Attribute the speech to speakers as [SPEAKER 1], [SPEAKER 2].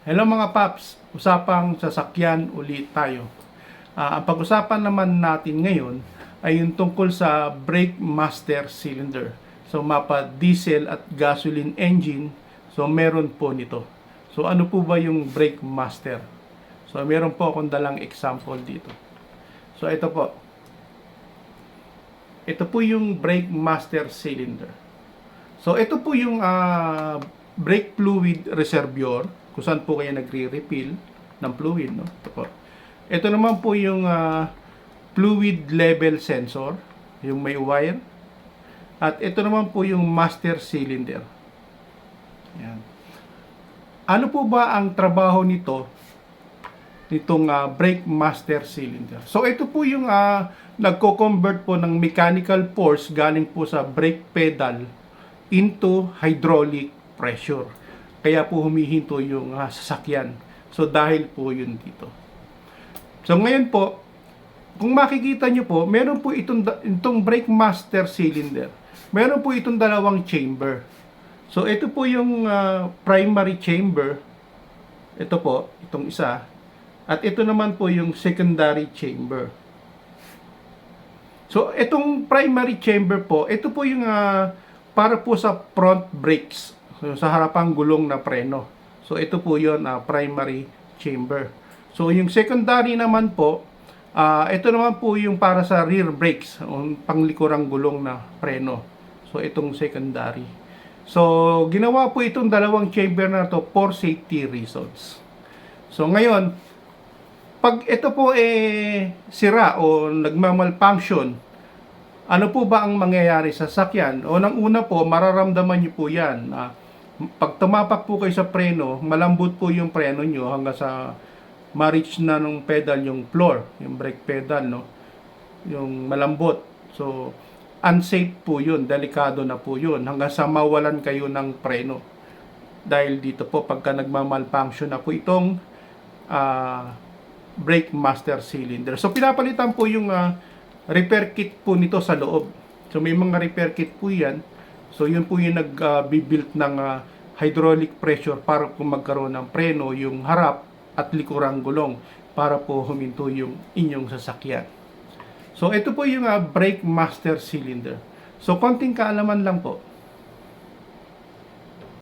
[SPEAKER 1] Hello mga paps, usapang sasakyan ulit tayo. Ang pag-usapan naman natin ngayon ay yung tungkol sa brake master cylinder. So mapa diesel at gasoline engine, so meron po nito. So ano po ba yung brake master? So meron po akong dalang example dito. So ito po. Ito po yung brake master cylinder. So ito po yung brake fluid reservoir kung saan po kayo nagre-refill ng fluid, no? Ito po. Ito naman po yung fluid level sensor, yung may wire. At ito naman po yung master cylinder. Yan. Ano po ba ang trabaho nitong brake master cylinder? So ito po yung nagko-convert po ng mechanical force galing po sa brake pedal into hydraulic pressure. Kaya po humihinto yung sasakyan. So dahil po yun dito. So ngayon po, kung makikita nyo po, meron po itong brake master cylinder. Meron po itong dalawang chamber. So ito po yung primary chamber. Ito po, itong isa. At ito naman po yung secondary chamber. So itong primary chamber po, ito po yung para po sa front brakes. So, sa harapang gulong na preno. So ito po yon primary chamber. So yung secondary naman po, ito naman po yung para sa rear brakes, panglikurang gulong na preno. So itong secondary. So ginawa po itong dalawang chamber na to for safety reasons. So ngayon, pag ito po sira o nagmamalfunction, ano po ba ang mangyayari sa sasakyan? Unang-una po, mararamdaman niyo po yan. Pag tumapak po kayo sa preno, malambot po yung preno nyo hanggang sa ma-reach na ng pedal yung floor, yung brake pedal, no? Yung malambot. So, unsafe po yun, delikado na po yun, hanggang sa mawalan kayo ng preno. Dahil dito po, pagka nagmamalfunction na po itong brake master cylinder. So, pinapalitan po yung repair kit po nito sa loob. So, may mga repair kit po yan. So, yun po yung nag-build ng hydraulic pressure para kung magkaroon ng preno, yung harap at likurang gulong para po huminto yung inyong sasakyan. So, ito po yung brake master cylinder. So, konting kaalaman lang po.